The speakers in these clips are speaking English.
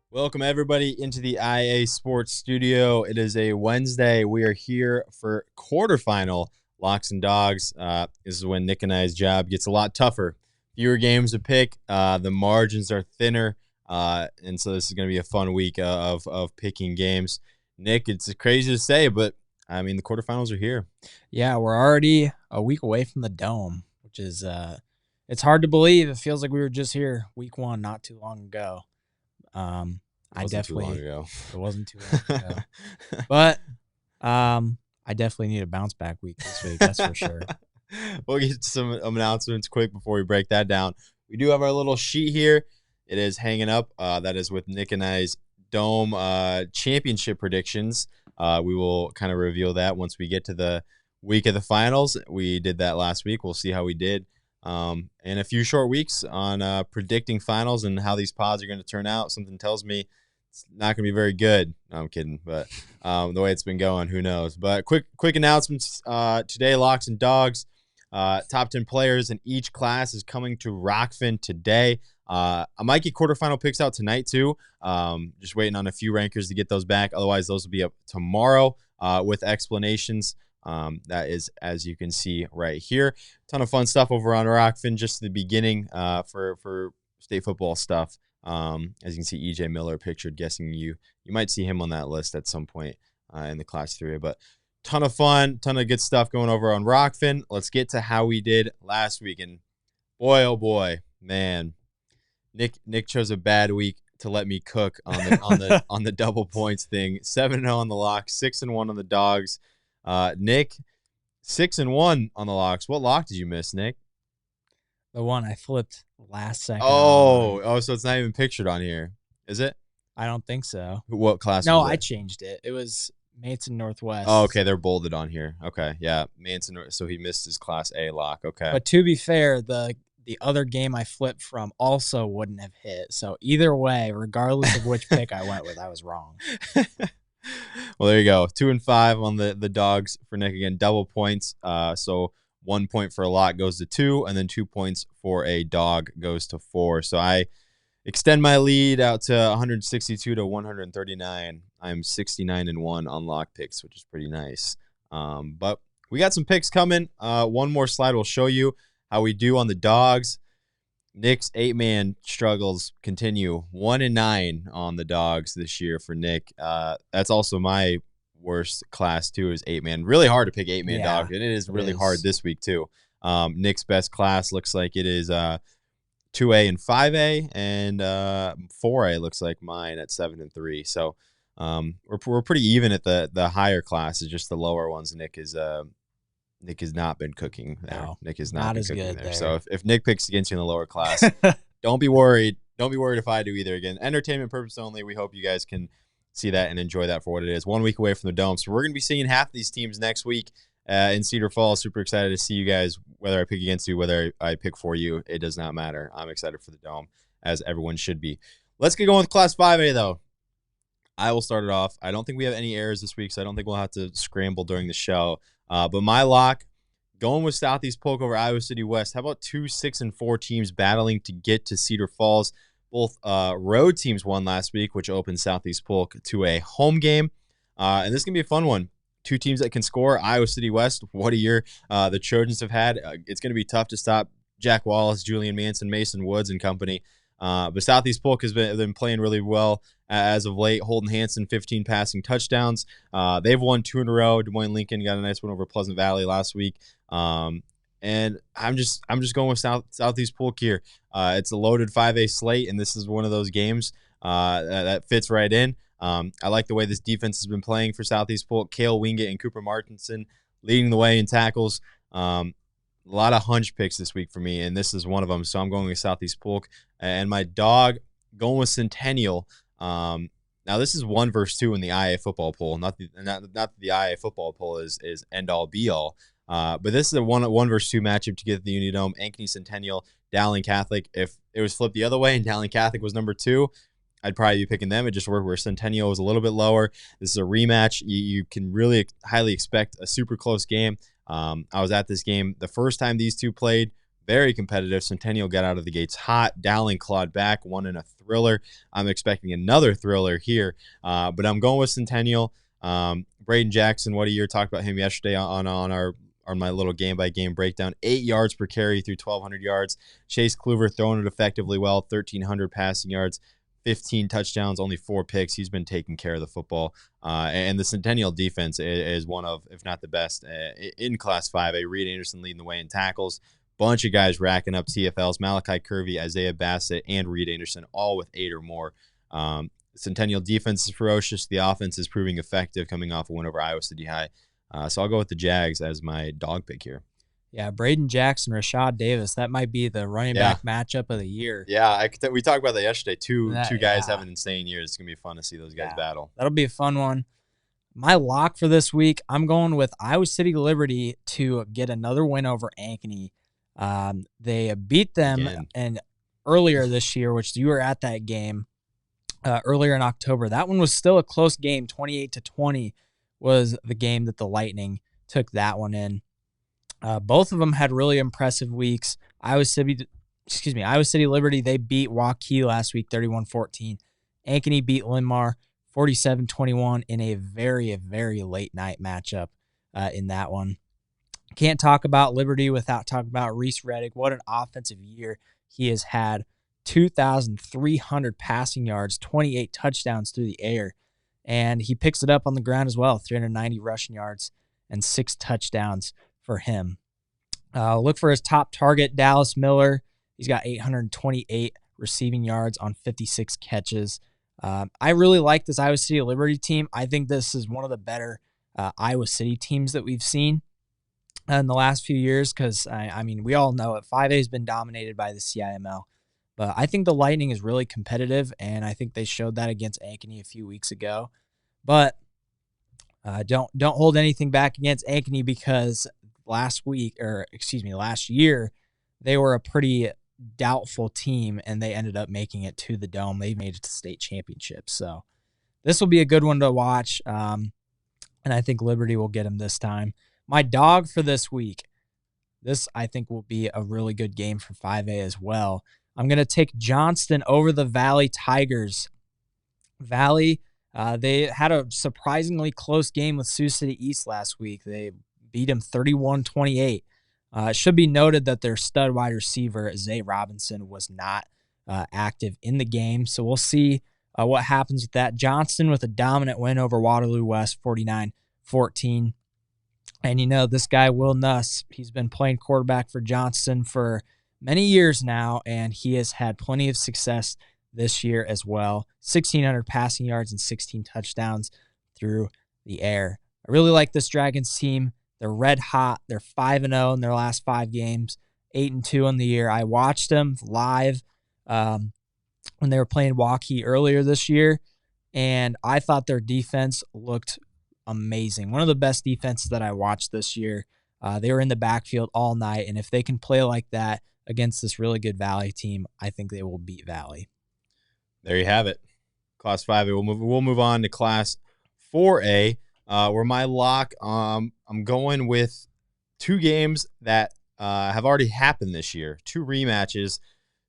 Welcome, everybody, into the IA Sports Studio. It is a Wednesday. We are here for quarterfinal Locks and Dogs. This is when Nick and I's job gets a lot tougher. Fewer games to pick. The margins are thinner. And so this is going to be a fun week of picking games. Nick, it's crazy to say, but, I mean, the quarterfinals are here. Yeah, we're already a week away from the Dome, which is it's hard to believe. It feels like we were just here week one not too long ago. It wasn't too long ago. But I definitely need a bounce back week this week, that's for sure. We'll get some announcements quick before we break that down. We do have our little sheet here. It is hanging up. That is with Nick and I's Dome championship predictions. We will kind of reveal that once we get to the week of the finals. We did that last week. We'll see how we did. In a few short weeks on predicting finals and how these pods are going to turn out. Something tells me it's not going to be very good. No, I'm kidding. But the way it's been going, who knows? But quick announcements today, Locks and Dogs. Top 10 players in each class is coming to Rockfin today. I might get quarterfinal picks out tonight, too. Just waiting on a few rankers to get those back. Otherwise, those will be up tomorrow with explanations. That is, as you can see right here. Ton of fun stuff over on Rockfin, just the beginning for state football stuff. As you can see, EJ Miller pictured, guessing you might see him on that list at some point in the Class 3A. But ton of fun, ton of good stuff going over on Rockfin. Let's get to how we did last week. And boy, oh boy, man, Nick chose a bad week to let me cook on the double points thing. 7-0 on the Locks, 6-1 on the Dogs. Nick, 6-1 on the Locks. What lock did you miss, Nick? The one I flipped last second. Oh, so it's not even pictured on here, is it? I don't think so. What class? No, was it? I changed it. It was Manson Northwest. Oh, okay, they're bolded on here. Okay, yeah, Manson. So he missed his Class A lock. Okay, but to be fair, the other game I flipped from also wouldn't have hit. So either way, regardless of which pick I went with, I was wrong. Well, there you go. 2-5 on the Dogs for Nick again. Double points. So 1 point for a lock goes to 2, and then 2 points for a dog goes to 4. So I extend my lead out to 162 to 139. I'm 69-1 on lock picks, which is pretty nice. But we got some picks coming. One more slide will show you how we do on the Dogs. Nick's 8-man struggles continue. 1-9 on the Dogs this year for Nick. That's also my worst class too, is 8-man. Really hard to pick 8-man dog, and it is really hard this week too. Nick's best class looks like it is 2A and 5A, and 4A looks like mine at 7-3. So we're pretty even at the higher classes. Just the lower ones, Nick has not been cooking there. No, Nick has not been as cooking good there. So if Nick picks against you in the lower class, don't be worried. Don't be worried if I do either. Again, entertainment purpose only. We hope you guys can see that and enjoy that for what it is. 1 week away from the Dome. So we're going to be seeing half of these teams next week in Cedar Falls. Super excited to see you guys, whether I pick against you, whether I pick for you. It does not matter. I'm excited for the Dome, as everyone should be. Let's get going with Class 5A, though. I will start it off. I don't think we have any errors this week, so I don't think we'll have to scramble during the show. But my lock, going with Southeast Polk over Iowa City West. How about 2 6-4 teams battling to get to Cedar Falls? Both road teams won last week, which opened Southeast Polk to a home game. And this is going to be a fun one. 2 teams that can score. Iowa City West, what a year the Trojans have had. It's going to be tough to stop Jack Wallace, Julian Manson, Mason Woods and company. But Southeast Polk has been playing really well as of late. Holden Hansen, 15 passing touchdowns. They've won 2 in a row. Des Moines Lincoln got a nice one over Pleasant Valley last week. And I'm just going with Southeast Polk here. It's a loaded 5A slate, and this is one of those games that fits right in. I like the way this defense has been playing for Southeast Polk. Cale Wingate and Cooper Martinson leading the way in tackles. A lot of hunch picks this week for me, and this is one of them. So I'm going with Southeast Polk. And my dog, going with Centennial. Now, this is 1 versus 2 in the IAfootball poll. Not the IAfootball poll is end-all, be-all. But this is a 1 versus 2 matchup to get the Unidome. Ankeny Centennial, Dowling Catholic. If it was flipped the other way and Dowling Catholic was number 2, I'd probably be picking them. It just worked where Centennial was a little bit lower. This is a rematch. You can really highly expect a super close game. I was at this game the first time these two played. Very competitive. Centennial got out of the gates hot. Dowling clawed back, won in a thriller. I'm expecting another thriller here, but I'm going with Centennial. Braden Jackson, what a year. Talked about him yesterday on my little game-by-game breakdown. 8 yards per carry through 1,200 yards. Chase Kluver throwing it effectively well, 1,300 passing yards, 15 touchdowns, only 4 picks. He's been taking care of the football. And the Centennial defense is one of, if not the best, in Class 5A. Reed Anderson leading the way in tackles. Bunch of guys racking up TFLs. Malachi Curvey, Isaiah Bassett, and Reed Anderson, all with 8 or more. Centennial defense is ferocious. The offense is proving effective coming off a win over Iowa City High. So I'll go with the Jags as my dog pick here. Yeah, Braden Jackson, Rashad Davis, that might be the running back matchup of the year. Yeah, we talked about that yesterday. Two guys having insane years. It's going to be fun to see those guys battle. That'll be a fun one. My lock for this week, I'm going with Iowa City Liberty to get another win over Ankeny. They beat them and earlier this year, which you were at that game earlier in October. That one was still a close game. 28-20 was the game that the Lightning took that one in. Both of them had really impressive weeks. Iowa City Liberty, they beat Hawkeyes last week 31-14. Ankeny beat Linmar 47-21 in a very, very late night matchup in that one. Can't talk about Liberty without talking about Reese Reddick. What an offensive year he has had. 2,300 passing yards, 28 touchdowns through the air. And he picks it up on the ground as well, 390 rushing yards and 6 touchdowns for him. Look for his top target, Dallas Miller. He's got 828 receiving yards on 56 catches. I really like this Iowa City Liberty team. I think this is one of the better Iowa City teams that we've seen in the last few years because, I mean, we all know it. 5A has been dominated by the CIML. But I think the Lightning is really competitive, and I think they showed that against Ankeny a few weeks ago. But don't hold anything back against Ankeny because last year, they were a pretty doubtful team, and they ended up making it to the Dome. They made it to state championships. So this will be a good one to watch, and I think Liberty will get them this time. My dog for this week, this I think will be a really good game for 5A as well. I'm going to take Johnston over the Valley Tigers. Valley, they had a surprisingly close game with Sioux City East last week. They beat them 31-28. It should be noted that their stud wide receiver, Zay Robinson, was not active in the game. So we'll see what happens with that. Johnston with a dominant win over Waterloo West, 49-14. And you know, this guy, Will Nuss, he's been playing quarterback for Johnston for many years now, and he has had plenty of success this year as well. 1,600 passing yards and 16 touchdowns through the air. I really like this Dragons team. They're red hot. They're 5-0 in their last 5 games, 8-2 on the year. I watched them live when they were playing Hawkeyes earlier this year, and I thought their defense looked amazing. One of the best defenses that I watched this year. They were in the backfield all night, and if they can play like that against this really good Valley team, I think they will beat Valley. There you have it. Class 5A. We'll move on to Class 4A, where my lock, I'm going with 2 games that have already happened this year. 2 rematches,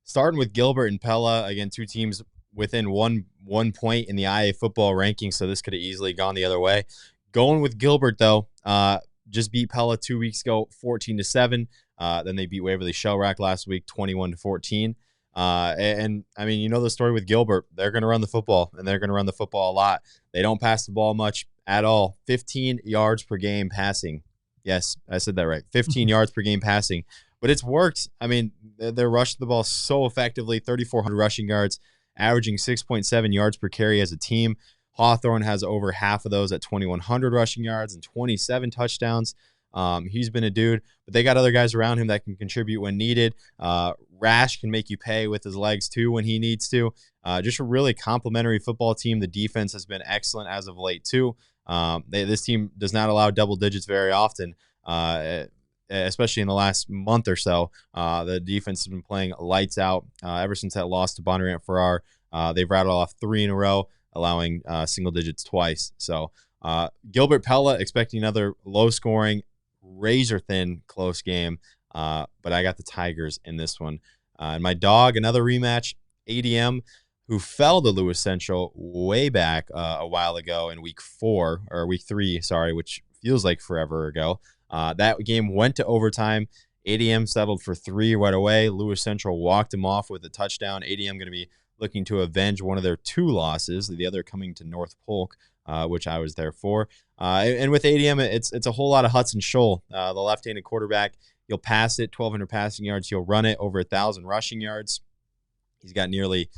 starting with Gilbert and Pella. Again, 2 teams within one point in the IAfootball rankings, so this could have easily gone the other way. Going with Gilbert, though, just beat Pella 2 weeks ago, 14-7. Then they beat Waverly Shellrock last week, 21-14. And I mean, you know the story with Gilbert. They're going to run the football, and they're going to run the football a lot. They don't pass the ball much at all. 15 yards per game passing. Yes, I said that right. 15 yards per game passing. But it's worked. I mean, they're rushing the ball so effectively, 3,400 rushing yards, averaging 6.7 yards per carry as a team. Hawthorne has over half of those at 2,100 rushing yards and 27 touchdowns. He's been a dude, but they got other guys around him that can contribute when needed. Rash can make you pay with his legs too when he needs to. Just a really complimentary football team. The defense has been excellent as of late too. This team does not allow double digits very often, especially in the last month or so. The defense has been playing lights out ever since that loss to Bonnarant Farrar. They've rattled off 3 in a row, allowing single digits twice. So Gilbert Pella expecting another low-scoring, razor thin close game, but I got the Tigers in this one. And my dog, another rematch, ADM, who fell to Lewis Central way back a while ago in week 3, which feels like forever ago. That game went to overtime. ADM settled for 3 right away. Lewis Central walked him off with a touchdown. ADM going to be looking to avenge one of their 2 losses, the other coming to North Polk, which I was there for. And with ADM, it's a whole lot of Hudson Scholl, the left-handed quarterback. You'll pass it, 1,200 passing yards. You'll run it, over 1,000 rushing yards. He's got nearly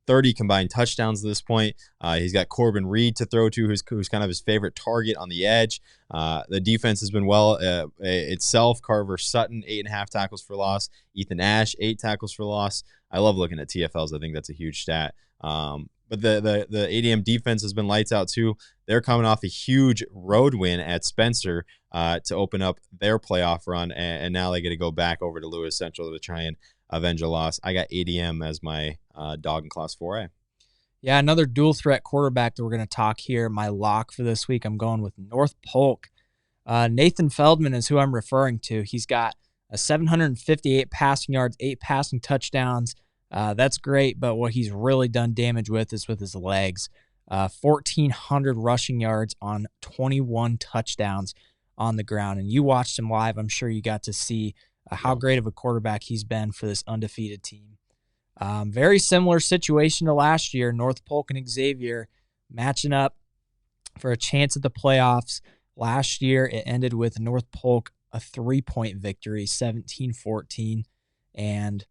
30 combined touchdowns at this point. He's got Corbin Reed to throw to, who's kind of his favorite target on the edge. The defense has been well itself. Carver Sutton, 8.5 tackles for loss. Ethan Ash, 8 tackles for loss. I love looking at TFLs. I think that's a huge stat. But the ADM defense has been lights out too. They're coming off a huge road win at Spencer to open up their playoff run, and now they get to go back over to Lewis Central to try and avenge a loss. I got ADM as my dog in Class 4A. Yeah, another dual threat quarterback that we're going to talk here. My lock for this week, I'm going with North Polk. Nathan Feldman is who I'm referring to. He's got a 758 passing yards, 8 passing touchdowns. That's great, but what he's really done damage with is with his legs. 1,400 rushing yards on 21 touchdowns on the ground. And you watched him live. I'm sure you got to see how great of a quarterback he's been for this undefeated team. Very similar situation to last year. North Polk and Xavier matching up for a chance at the playoffs. Last year, it ended with North Polk a 3-point victory, 17-14. And,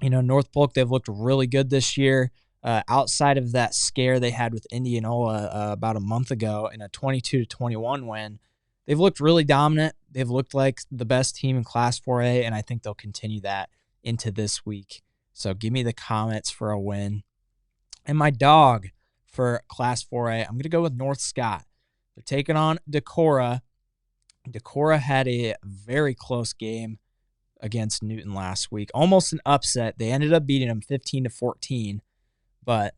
North Polk, they've looked really good this year. Outside of that scare they had with Indianola about a month ago in a 22-21 win, they've looked really dominant. They've looked like the best team in Class 4A, and I think they'll continue that into this week. So give me the Comets for a win. And my dog for Class 4A, I'm going to go with North Scott. They're taking on Decorah. Decorah had a very close game against Newton last week. Almost an upset. They ended up beating them 15-14, but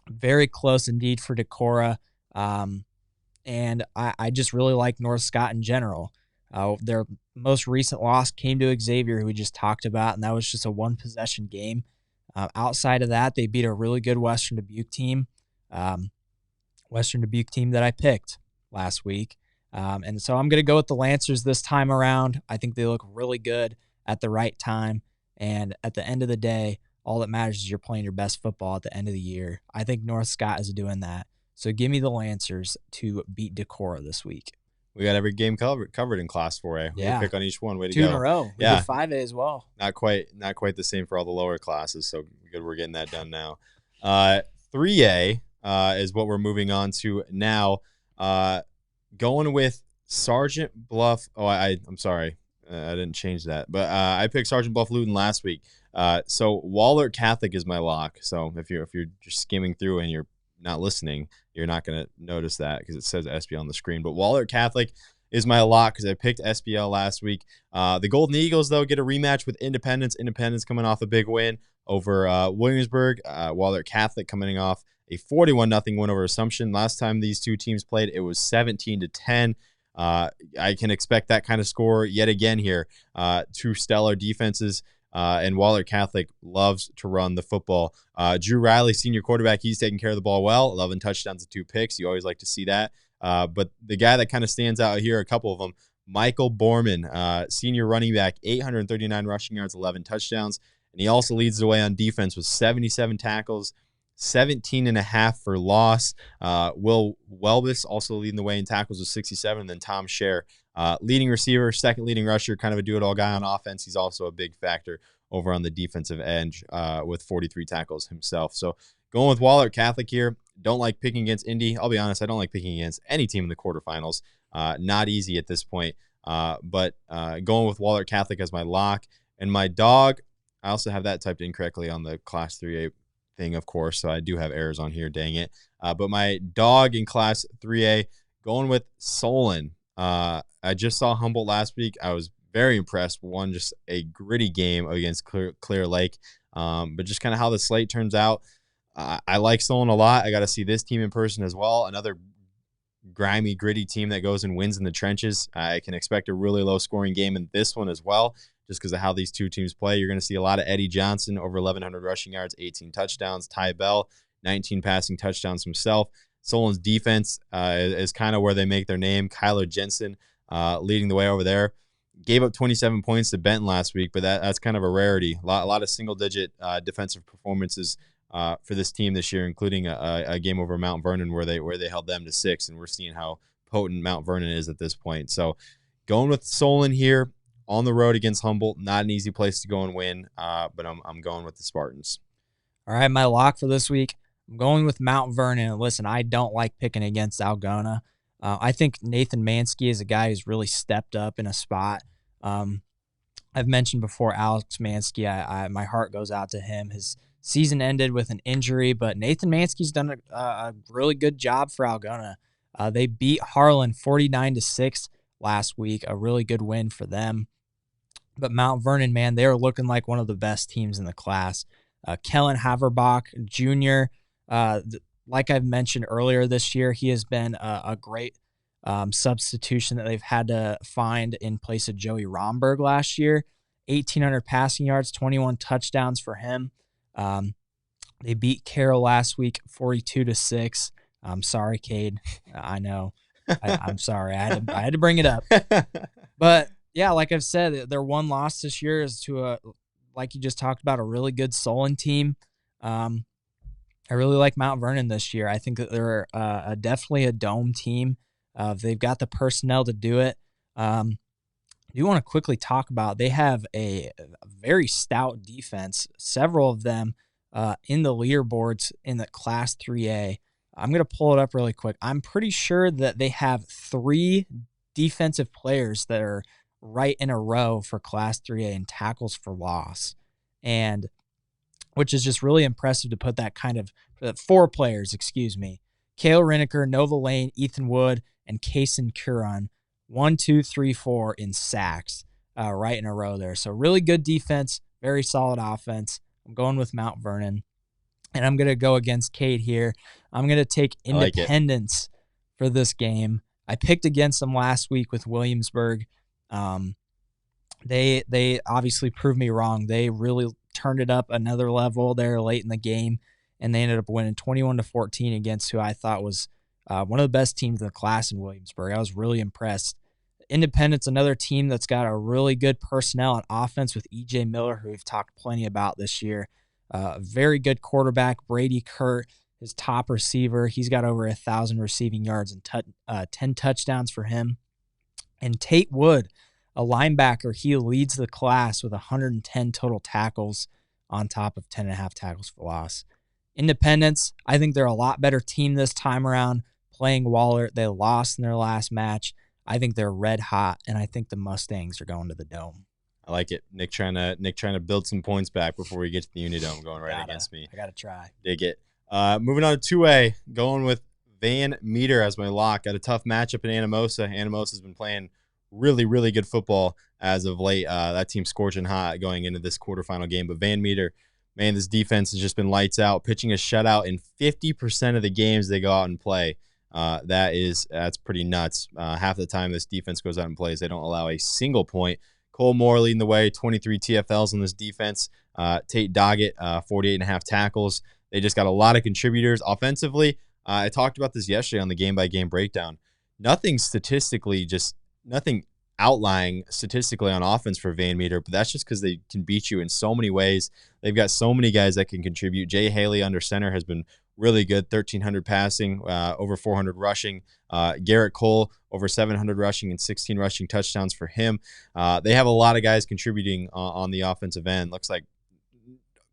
very close indeed for Decorah. And I just really like North Scott in general. Their most recent loss came to Xavier, who we just talked about, and that was just a 1-possession game. Outside of that, they beat a really good Western Dubuque team. Western Dubuque team that I picked last week. And so I'm going to go with the Lancers this time around. I think they look really good at the right time. And at the end of the day, all that matters is you're playing your best football at the end of the year. I think North Scott is doing that. So give me the Lancers to beat Decorah this week. We got every game covered in Class 4A. Yeah. We pick on each one. Way to 2 go. in a row. We did 5A as well. Not quite the same for all the lower classes, so good we're getting that done now. 3A is what we're moving on to now. Going with Sergeant Bluff. Oh, I'm sorry. I didn't change that. But I picked Sergeant Bluff Luton last week. So Wahlert Catholic is my lock. So if you're just skimming through and you're not listening, you're not going to notice that because it says SBL on the screen. But Wahlert Catholic is my lock because I picked SBL last week. The Golden Eagles, though, get a rematch with Independence. Independence coming off a big win over Williamsburg. Wahlert Catholic coming off a 41-0 win over Assumption. Last time these two teams played, it was 17-10. I can expect that kind of score yet again here. 2 stellar defenses. And Wahlert Catholic loves to run the football. Drew Riley, senior quarterback, he's taking care of the ball well. 11 touchdowns and 2 picks. You always like to see that. But the guy that kind of stands out here, a couple of them, Michael Borman, senior running back, 839 rushing yards, 11 touchdowns. And he also leads the way on defense with 77 tackles, 17.5 for loss. Will Welbus also leading the way in tackles with 67. And then Tom Scher, leading receiver, second leading rusher, kind of a do-it-all guy on offense. He's also a big factor over on the defensive end with 43 tackles himself. So going with Wahlert Catholic here. Don't like picking against Indy. I'll be honest, I don't like picking against any team in the quarterfinals. Not easy at this point. But going with Wahlert Catholic as my lock. And my dog, I also have that typed incorrectly on the Class 3A thing, of course. So I do have errors on here, dang it. But my dog in Class 3A, going with Solon. I just saw Humboldt last week. I was very impressed. Won just a gritty game against Clear Lake. But just kind of how the slate turns out, I like Solon a lot. I got to see this team in person as well. Another grimy, gritty team that goes and wins in the trenches. I can expect a really low-scoring game in this one as well, just because of how these two teams play. You're going to see a lot of Eddie Johnson, over 1,100 rushing yards, 18 touchdowns. Ty Bell, 19 passing touchdowns himself. Solon's defense is kind of where they make their name. Kyler Jensen leading the way over there. Gave up 27 points to Benton last week, but that's kind of a rarity. A lot of single-digit defensive performances for this team this year, including a game over Mount Vernon where they held them to 6, and we're seeing how potent Mount Vernon is at this point. So going with Solon here on the road against Humboldt, not an easy place to go and win, but I'm going with the Spartans. All right, my lock for this week, I'm going with Mount Vernon. Listen, I don't like picking against Algona. I think Nathan Mansky is a guy who's really stepped up in a spot. I've mentioned before Alex Mansky. My heart goes out to him. His season ended with an injury, but Nathan Mansky's done a really good job for Algona. They beat Harlan 49-6 last week, a really good win for them. But Mount Vernon, man, they are looking like one of the best teams in the class. Kellen Haverbach Jr., like I've mentioned earlier this year, he has been a great substitution that they've had to find in place of Joey Romberg last year. 1,800 passing yards, 21 touchdowns for him. They beat Carroll last week 42-6. I'm sorry, Cade. I know. I'm sorry. I had to bring it up. But yeah, like I've said, their one loss this year is to like you just talked about, a really good Solon team. I really like Mount Vernon this year. I think that they're definitely a dome team. They've got the personnel to do it. I do want to quickly talk about, they have a very stout defense, several of them in the leaderboards in the Class 3A. I'm going to pull it up really quick. I'm pretty sure that they have 3 defensive players that are right in a row for Class 3A in tackles for loss, and which is just really impressive to put that kind of 4 players, Cale Riniker, Nova Lane, Ethan Wood, and Kaysen Curon, 1, 2, 3, 4 in sacks right in a row there. So really good defense, very solid offense. I'm going with Mount Vernon, and I'm going to go against Cade here. I'm going to take Independence for this game. I picked against them last week with Williamsburg. They obviously proved me wrong. They really turned it up another level there late in the game, and they ended up winning 21-14 against who I thought was one of the best teams in the class in Williamsburg. I was really impressed. Independence, another team that's got a really good personnel on offense with E.J. Miller, who we've talked plenty about this year. Very good quarterback, Brady Kurt, his top receiver. He's got over 1,000 receiving yards and 10 touchdowns for him. And Tate Wood, a linebacker, he leads the class with 110 total tackles on top of 10.5 tackles for loss. Independence, I think they're a lot better team this time around. Playing Waller, they lost in their last match. I think they're red hot, and I think the Mustangs are going to the Dome. I like it. Nick trying to build some points back before we get to the Unidome, going right against me. I got to try. Dig it. Moving on to 2A, going with Van Meter as my lock. Got a tough matchup in Anamosa. Anamosa's been playing really, really good football as of late. That team's scorching hot going into this quarterfinal game. But Van Meter, man, this defense has just been lights out, pitching a shutout in 50% of the games they go out and play. That's pretty nuts. Half the time this defense goes out and plays, they don't allow a single point. Cole Moore leading the way, 23 TFLs on this defense. Tate Doggett, 48.5 tackles. They just got a lot of contributors offensively. I talked about this yesterday on the game-by-game breakdown. Nothing outlying statistically on offense for Van Meter, but that's just because they can beat you in so many ways. They've got so many guys that can contribute. Jay Haley under center has been really good, 1,300 passing, over 400 rushing. Garrett Cole, over 700 rushing and 16 rushing touchdowns for him. They have a lot of guys contributing on the offensive end. Looks like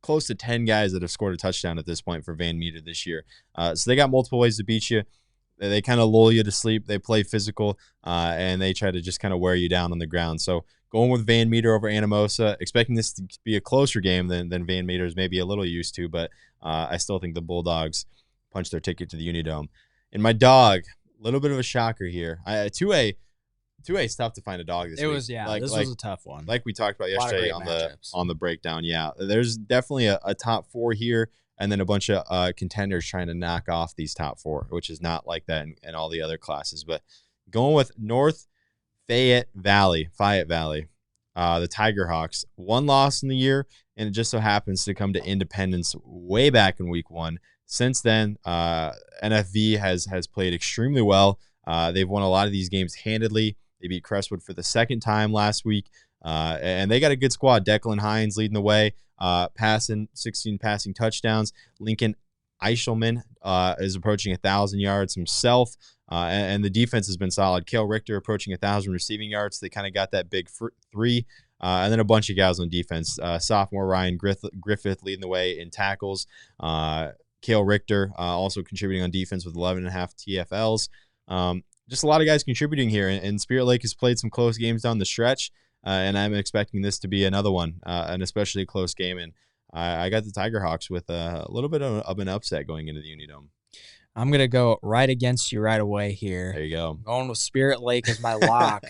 close to 10 guys that have scored a touchdown at this point for Van Meter this year. So they got multiple ways to beat you. They kind of lull you to sleep. They play physical, and they try to just kind of wear you down on the ground. So going with Van Meter over Anamosa, expecting this to be a closer game than Van Meter is maybe a little used to, but I still think the Bulldogs punch their ticket to the Unidome. And my dog, a little bit of a shocker here. 2A is tough to find a dog this week. This was a tough one. Like we talked about yesterday on the breakdown. Yeah, there's definitely a top 4 here and then a bunch of contenders trying to knock off these top 4, which is not like that in all the other classes. But going with North Fayette Valley, the Tiger Hawks, 1 loss in the year, and it just so happens to come to Independence way back in week 1. Since then, NFV has played extremely well. They've won a lot of these games handedly. They beat Crestwood for the 2nd time last week, and they got a good squad. Declan Hines leading the way, 16 passing touchdowns. Lincoln Eichelman is approaching 1,000 yards himself, and the defense has been solid. Cale Richter approaching 1,000 receiving yards. They kind of got that big 3, and then a bunch of guys on defense. Sophomore Ryan Griffith leading the way in tackles. Cale Richter also contributing on defense with 11.5 TFLs. Just a lot of guys contributing here, and Spirit Lake has played some close games down the stretch, and I'm expecting this to be another one, an especially close game. And I got the Tiger Hawks with a little bit of an upset going into the Unidome. I'm going to go right against you right away here. There you go. I'm going with Spirit Lake as my lock.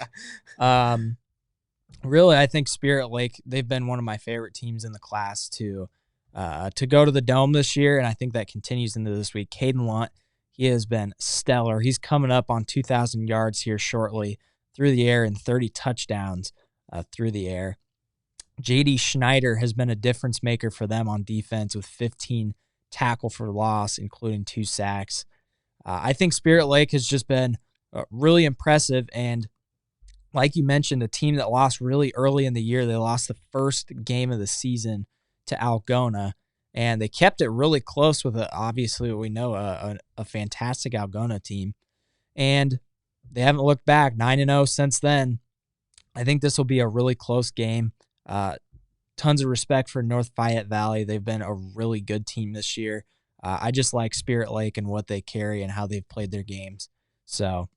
Really, I think Spirit Lake, they've been one of my favorite teams in the class to go to the Dome this year, and I think that continues into this week. Caden Lunt, he has been stellar. He's coming up on 2,000 yards here shortly through the air and 30 touchdowns through the air. J.D. Schneider has been a difference maker for them on defense with 15 tackle for loss, including 2 sacks. I think Spirit Lake has just been really impressive, and like you mentioned, a team that lost really early in the year. They lost the first game of the season to Algona, and they kept it really close with, obviously, what we know, a fantastic Algona team. And they haven't looked back, 9-0 since then. I think this will be a really close game. Tons of respect for North Fayette Valley. They've been a really good team this year. I just like Spirit Lake and what they carry and how they've played their games. So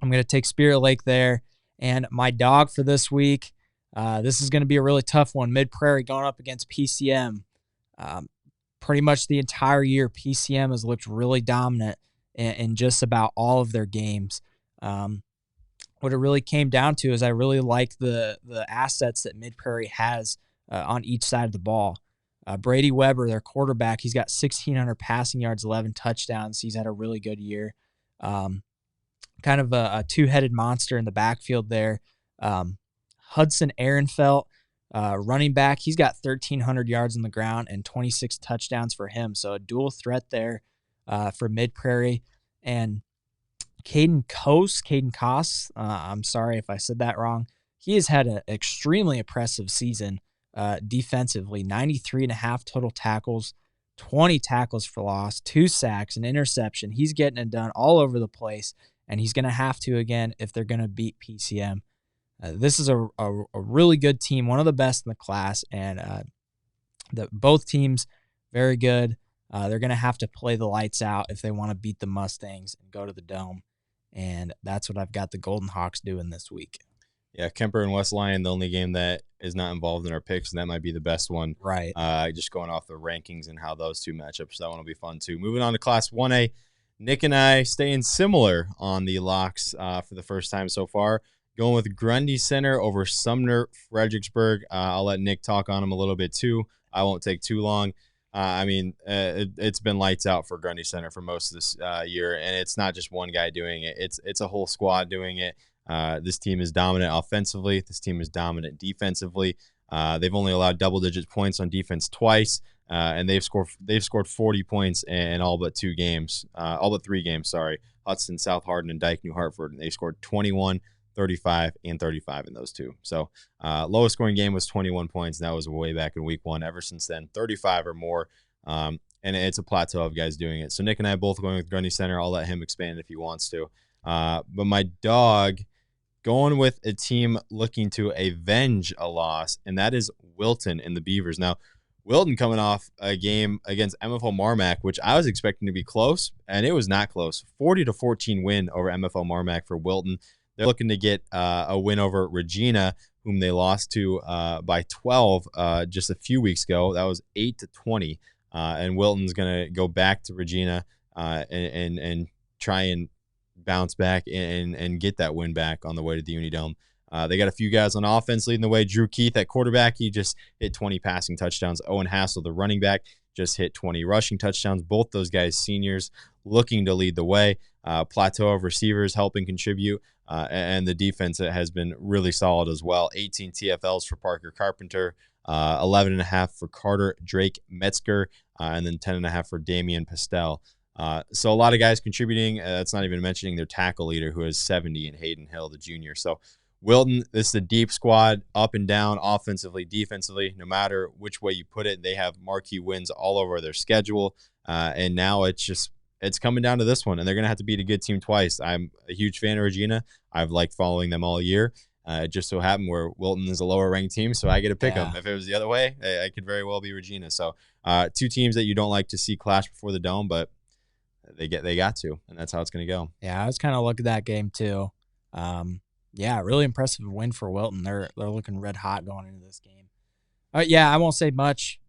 I'm going to take Spirit Lake there. And my dog for this week, this is going to be a really tough one. Mid-Prairie going up against PCM. Pretty much the entire year, PCM has looked really dominant in just about all of their games. What it really came down to is I really like the assets that Mid-Prairie has on each side of the ball. Brady Weber, their quarterback, he's got 1,600 passing yards, 11 touchdowns. He's had a really good year. Kind of a two-headed monster in the backfield there. Hudson Ehrenfeld, running back, he's got 1,300 yards on the ground and 26 touchdowns for him. So a dual threat there for Mid-Prairie. And Caden Koss, I'm sorry if I said that wrong. He has had an extremely impressive season defensively. 93.5 total tackles, 20 tackles for loss, 2 sacks, an interception. He's getting it done all over the place, and he's going to have to again if they're going to beat PCM. This is a really good team, one of the best in the class, and both teams very good. They're going to have to play the lights out if they want to beat the Mustangs and go to the Dome. And that's what I've got the Golden Hawks doing this week. Yeah, Kemper and West Lyon, the only game that is not involved in our picks, and that might be the best one. Right. Just going off the rankings and how those two match up, so that one will be fun too. Moving on to Class 1A, Nick and I staying similar on the locks for the first time so far. Going with Grundy Center over Sumner Fredericksburg. I'll let Nick talk on them a little bit too. I won't take too long. It's been lights out for Grundy Center for most of this year, and it's not just one guy doing it. It's a whole squad doing it. This team is dominant offensively. This team is dominant defensively. They've only allowed double-digit points on defense twice, and they've scored 40 points in all but 3 games. Hudson, South Hardin, and Dyke New Hartford. And they scored 21, 35, and 35 in those two. So lowest scoring game was 21 points, and that was way back in week 1. Ever since then, 35 or more, and it's a plateau of guys doing it. So Nick and I both going with Grundy Center. I'll let him expand if he wants to. But my dog going with a team looking to avenge a loss, and that is Wilton and the Beavers. Now, Wilton coming off a game against MFL Marmac, which I was expecting to be close, and it was not close. 40-14 win over MFL Marmac for Wilton. They're looking to get a win over Regina, whom they lost to by 12 just a few weeks ago. That was 8-20, and Wilton's going to go back to Regina and try and bounce back and get that win back on the way to the Unidome. They got a few guys on offense leading the way. Drew Keith at quarterback, he just hit 20 passing touchdowns. Owen Hassel, the running back, just hit 20 rushing touchdowns. Both those guys seniors, looking to lead the way. Plateau of receivers helping contribute. And the defense has been really solid as well. 18 TFLs for Parker Carpenter, 11.5 for Carter Drake Metzger, and then 10.5 for Damian Pastel. So a lot of guys contributing. That's not even mentioning their tackle leader, who has 70, and Hayden Hill, the junior. So Wilton, this is a deep squad, up and down, offensively, defensively. No matter which way you put it, they have marquee wins all over their schedule. And now it's coming down to this one, and they're going to have to beat a good team twice. I'm a huge fan of Regina. I've liked following them all year. It just so happened where Wilton is a lower-ranked team, so I get to pick them. If it was the other way, I could very well be Regina. So two teams that you don't like to see clash before the Dome, but they got to, and that's how it's going to go. Yeah, I was kind of looking at that game too. Yeah, really impressive win for Wilton. They're looking red hot going into this game. Yeah, I won't say much.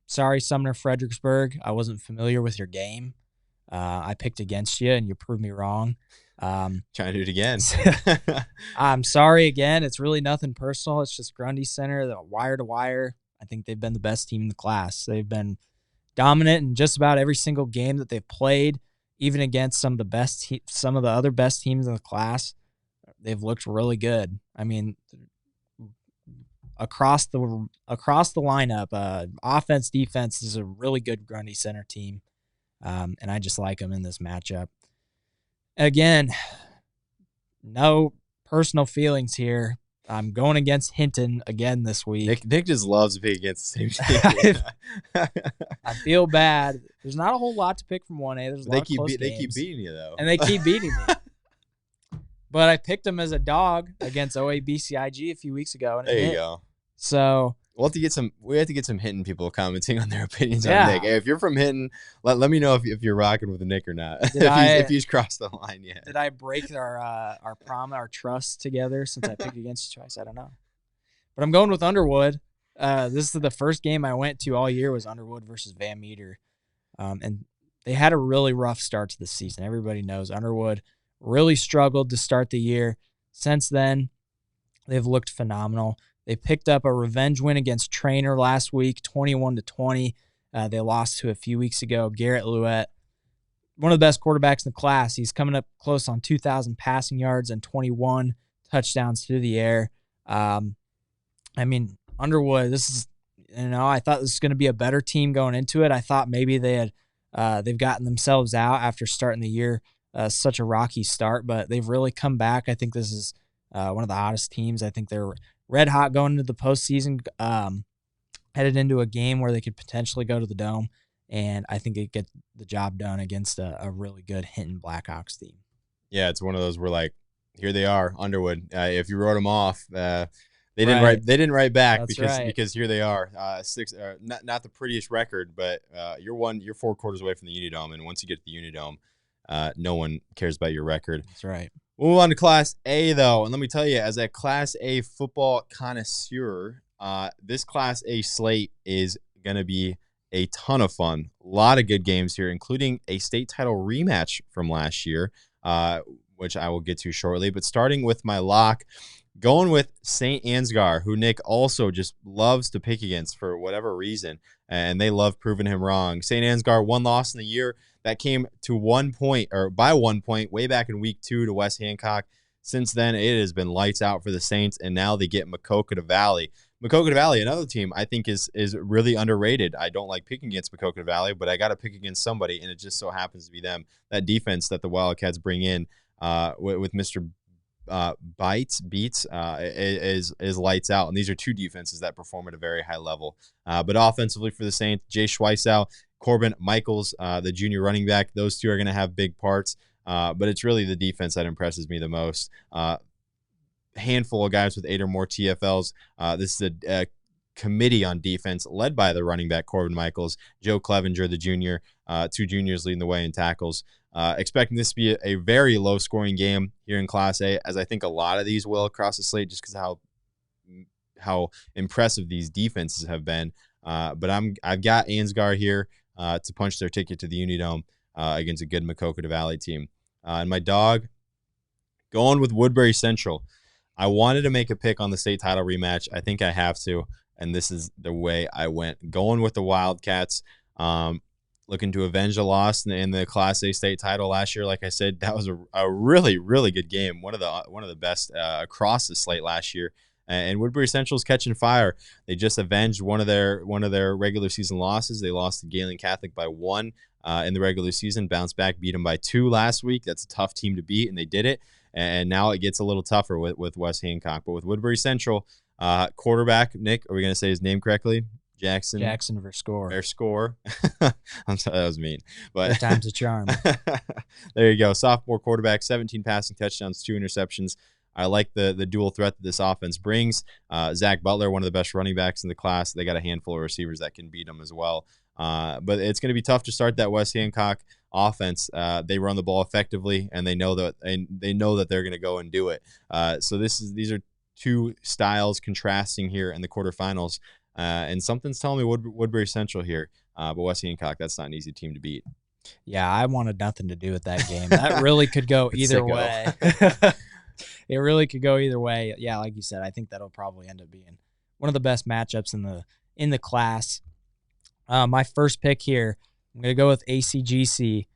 Sorry, Sumner Fredericksburg. I wasn't familiar with your game. I picked against you, and you proved me wrong. Trying to do it again. I'm sorry again. It's really nothing personal. It's just Grundy Center, the wire to wire. I think they've been the best team in the class. They've been dominant in just about every single game that they've played, even against some of the other best teams in the class. They've looked really good. I mean, across the lineup, offense, defense is a really good Grundy Center team. And I just like them in this matchup. Again, no personal feelings here. I'm going against Hinton again this week. Nick just loves to pick against the same team. I feel bad. There's not a whole lot to pick from 1A. There's a lot of close games. They keep beating you, though. And they keep beating me. But I picked them as a dog against OABCIG a few weeks ago. And there you go. So we have to get some Hinton people commenting on their opinions on Nick. Hey, if you're from Hinton, let me know if you're rocking with Nick or not. If he's crossed the line yet. Did I break our trust together since I picked against you twice? I don't know. But I'm going with Underwood. This is the first game I went to all year was Underwood versus Van Meter. And they had a really rough start to the season. Everybody knows Underwood really struggled to start the year. Since then, they've looked phenomenal. They picked up a revenge win against Trainer last week, 21-20. They lost to a few weeks ago. Garrett Louette, one of the best quarterbacks in the class. He's coming up close on 2,000 passing yards and 21 touchdowns through the air. I mean, Underwood, I thought this was going to be a better team going into it. I thought maybe they've gotten themselves out after starting the year such a rocky start, but they've really come back. I think this is one of the hottest teams. I think they're red hot going into the postseason, headed into a game where they could potentially go to the Dome, and I think they get the job done against a really good Hinton Blackhawks team. Yeah, it's one of those where here they are, Underwood. If you wrote them off, they didn't write back. That's because here they are, not the prettiest record, but you're 4 quarters away from the Unidome, and once you get to the Unidome, no one cares about your record. That's right. We'll move on to Class A, though. And let me tell you, as a Class A football connoisseur, this Class A slate is going to be a ton of fun. A lot of good games here, including a state title rematch from last year, which I will get to shortly. But starting with my lock, going with St. Ansgar, who Nick also just loves to pick against for whatever reason, and they love proving him wrong. St. Ansgar, 1 loss in the year. That came to by 1 point way back in week 2 to West Hancock. Since then, it has been lights out for the Saints, and now they get Maquoketa Valley. Maquoketa Valley, another team I think is really underrated. I don't like picking against Maquoketa Valley, but I got to pick against somebody, and it just so happens to be them. That defense that the Wildcats bring in with Mr. Beats is lights out, and these are 2 defenses that perform at a very high level. But offensively for the Saints, Jay Schweisau, Corbin Michaels, the junior running back, those 2 are going to have big parts. But it's really the defense that impresses me the most. Handful of guys with 8 or more TFLs. This is a committee on defense led by the running back Corbin Michaels, Joe Clevenger, the junior, 2 juniors leading the way in tackles. Expecting this to be a very low-scoring game here in Class A, as I think a lot of these will across the slate, just because of how impressive these defenses have been. But I've got Ansgar here to punch their ticket to the Unidome against a good Maquoketa Valley team. And my dog, going with Woodbury Central. I wanted to make a pick on the state title rematch. I think I have to, and this is the way I went. Going with the Wildcats. Looking to avenge a loss in the Class A state title last year. Like I said, that was a really, really good game. One of the best across the slate last year. And Woodbury Central's catching fire. They just avenged one of their regular season losses. They lost to Galen Catholic by 1 in the regular season, bounced back, beat them by 2 last week. That's a tough team to beat, and they did it. And now it gets a little tougher with West Hancock. But with Woodbury Central, quarterback, Nick, are we going to say his name correctly? Jackson Verscore. I'm sorry, that was mean. But third time's a charm. There you go. Sophomore quarterback, 17 passing touchdowns, 2 interceptions. I like the dual threat that this offense brings. Zach Butler, one of the best running backs in the class. They got a handful of receivers that can beat them as well. But it's going to be tough to start that West Hancock offense. They run the ball effectively, and they know that they're going to go and do it. So these are two styles contrasting here in the quarterfinals. And something's telling me Woodbury Central here. But West Hancock, that's not an easy team to beat. Yeah, I wanted nothing to do with that game. That really could go either way. It really could go either way. Yeah, like you said, I think that'll probably end up being one of the best matchups in the class. My first pick here, I'm going to go with ACGC.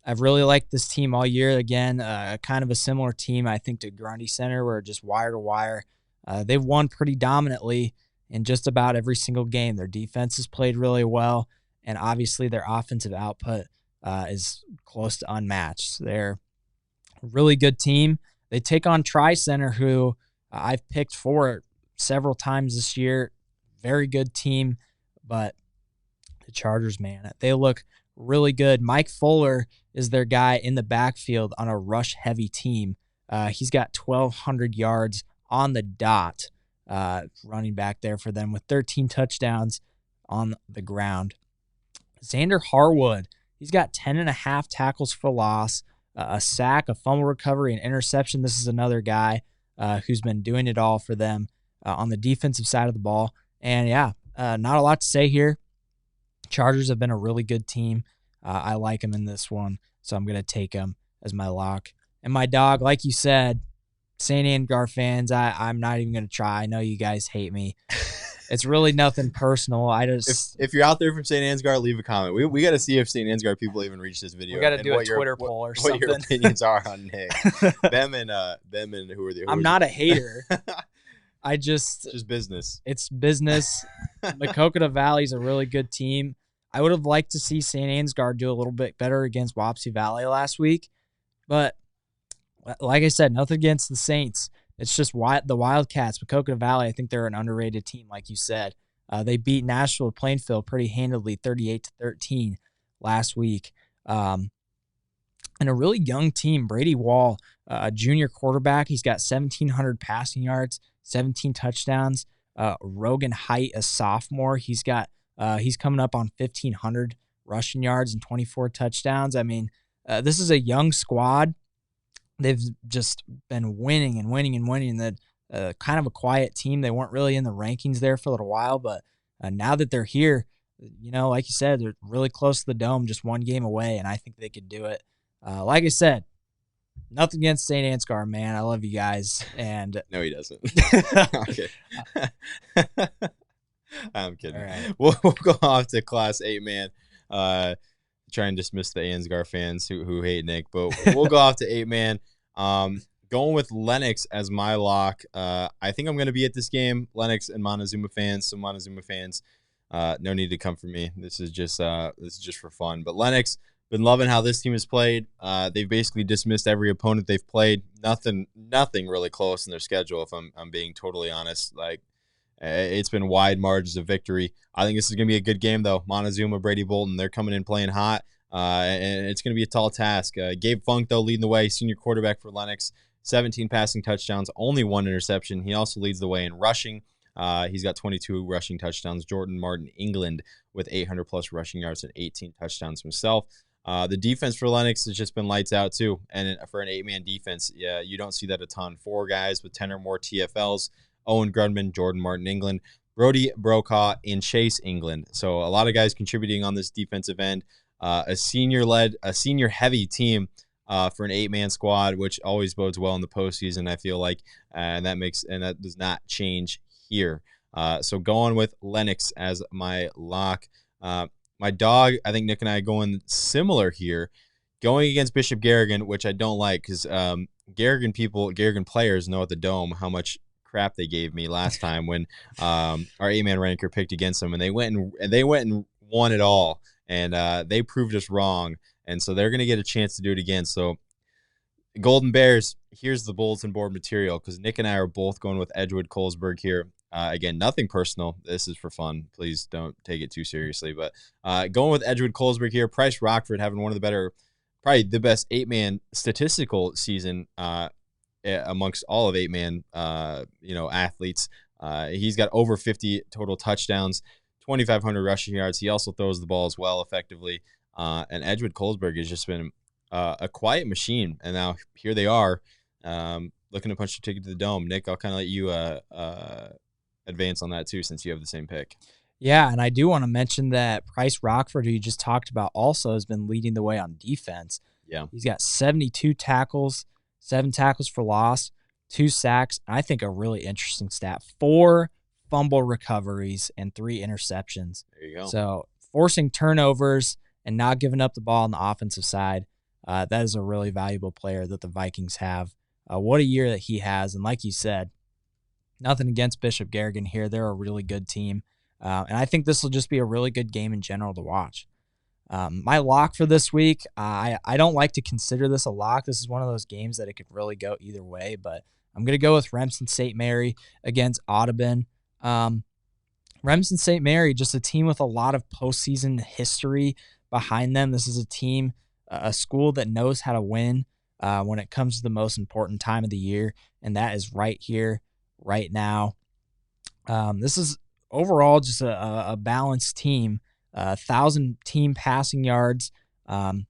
I've really liked this team all year. Again, kind of a similar team, I think, to Grundy Center, where just wire to wire. They've won pretty dominantly in just about every single game. Their defense has played really well, and obviously their offensive output is close to unmatched. They're a really good team. They take on Tri-Center, who I've picked for several times this year. Very good team, but the Chargers, man, they look really good. Mike Fuller is their guy in the backfield on a rush-heavy team. He's got 1,200 yards on the dot running back there for them with 13 touchdowns on the ground. Xander Harwood, he's got 10.5 tackles for loss, a sack, a fumble recovery, an interception. This is another guy who's been doing it all for them on the defensive side of the ball. And, yeah, not a lot to say here. Chargers have been a really good team. I like them in this one, so I'm going to take them as my lock. And my dog, like you said, St. Ansgar fans, I'm not even going to try. I know you guys hate me. It's really nothing personal. I just if you're out there from St. Ansgar, leave a comment. We got to see if St. Ansgar people even reach this video. We got to do a Twitter poll or something. What your opinions are on Nick. them and who are the? I'm not a hater. It's just business. It's business. Maquoketa Valley's a really good team. I would have liked to see St. Ansgar do a little bit better against Wapsie Valley last week, but like I said, nothing against the Saints. It's just the Wildcats. Maquoketa Valley, I think they're an underrated team, like you said. They beat Nashville Plainfield pretty handily, 38-13 last week. And a really young team, Brady Wall, a junior quarterback. He's got 1,700 passing yards, 17 touchdowns. Rogan Height, a sophomore. He's coming up on 1,500 rushing yards and 24 touchdowns. I mean, this is a young squad. They've just been winning and winning and winning. That kind of a quiet team. They weren't really in the rankings there for a little while, but now that they're here, like you said, they're really close to the Dome, just one game away, and I think they could do it. Like I said, nothing against St. Ansgar, man. I love you guys. And no, he doesn't. Okay. I'm kidding. All right. We'll go off to Class 8, man. Try and dismiss the Ansgar fans who hate Nick, but we'll go off to 8, man. Going with Lennox as my lock. I think I'm going to be at this game. Lennox and Montezuma fans. So Montezuma fans, no need to come for me. This is just for fun. But Lennox, been loving how this team has played. They've basically dismissed every opponent they've played. Nothing really close in their schedule. If I'm being totally honest, like it's been wide margins of victory. I think this is going to be a good game though. Montezuma, Brady Bolton, they're coming in playing hot. And it's going to be a tall task. Gabe Funk, though, leading the way, senior quarterback for Lennox, 17 passing touchdowns, only 1 interception. He also leads the way in rushing. He's got 22 rushing touchdowns. Jordan Martin England with 800-plus rushing yards and 18 touchdowns himself. The defense for Lennox has just been lights out, too. And for an 8-man defense, yeah, you don't see that a ton. 4 guys with 10 or more TFLs. Owen Grudman, Jordan Martin England, Brody Brokaw, and Chase England. So a lot of guys contributing on this defensive end. A senior-heavy team for an 8-man squad, which always bodes well in the postseason, I feel like, and that does not change here. So going with Lennox as my lock. My dog, I think Nick and I are going similar here, going against Bishop Garrigan, which I don't like because Garrigan players know at the Dome how much crap they gave me last time when our 8-man ranker picked against them, and they went and won it all, and they proved us wrong, and so they're going to get a chance to do it again. So Golden Bears, here's the bulletin board material because Nick and I are both going with Edgewood Colesburg here. Again, nothing personal. This is for fun. Please don't take it too seriously. But going with Edgewood Colesburg here. Price Rockford having one of the better, probably the best 8-man statistical season amongst all of 8-man, athletes. He's got over 50 total touchdowns, 2,500 rushing yards. He also throws the ball as well effectively. And Edgewood Colesburg has just been a quiet machine. And now here they are looking to punch the ticket to the Dome. Nick, I'll kind of let you advance on that too, since you have the same pick. Yeah, and I do want to mention that Price Rockford, who you just talked about, also has been leading the way on defense. Yeah. He's got 72 tackles, 7 tackles for loss, 2 sacks, and I think a really interesting stat, 4 fumble recoveries and 3 interceptions. There you go. So forcing turnovers and not giving up the ball on the offensive side, that is a really valuable player that the Vikings have. What a year that he has, and like you said, nothing against Bishop Garrigan here. They're a really good team. And I think this will just be a really good game in general to watch. My lock for this week, I don't like to consider this a lock. This is one of those games that it could really go either way, but I'm going to go with Remsen St. Mary against Audubon. Remsen St. Mary, just a team with a lot of postseason history behind them. This is a team, a school that knows how to win when it comes to the most important time of the year, and that is right here, right now. This is overall just a balanced team, 1,000 team passing yards. Landon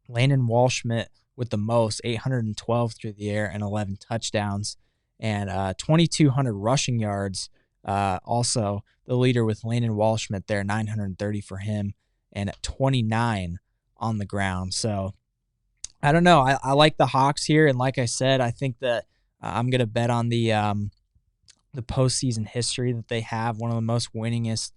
Walschmidt with the most, 812 through the air and 11 touchdowns, and 2,200 rushing yards. Also, the leader with Landon Walschmidt there, 930 for him, and 29 on the ground. So I don't know. I like the Hawks here, and like I said, I think that I'm going to bet on the postseason history that they have, one of the most winningest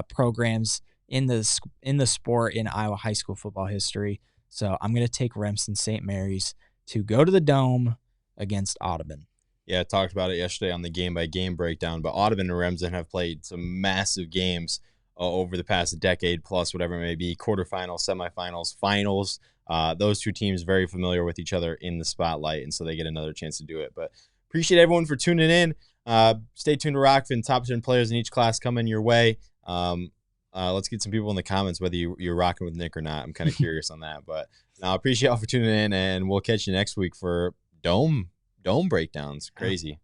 programs in the sport in Iowa high school football history. So I'm going to take Remsen St. Mary's to go to the Dome against Audubon. Yeah, I talked about it yesterday on the game-by-game breakdown, but Audubon and Remsen have played some massive games over the past decade plus, whatever it may be, quarterfinals, semifinals, finals. Those two teams very familiar with each other in the spotlight, and so they get another chance to do it. But appreciate everyone for tuning in. Stay tuned to Rockfin. Top 10 players in each class coming your way. Let's get some people in the comments whether you're rocking with Nick or not. I'm kind of curious on that. But I appreciate y'all for tuning in, and we'll catch you next week for Dome breakdowns. Crazy.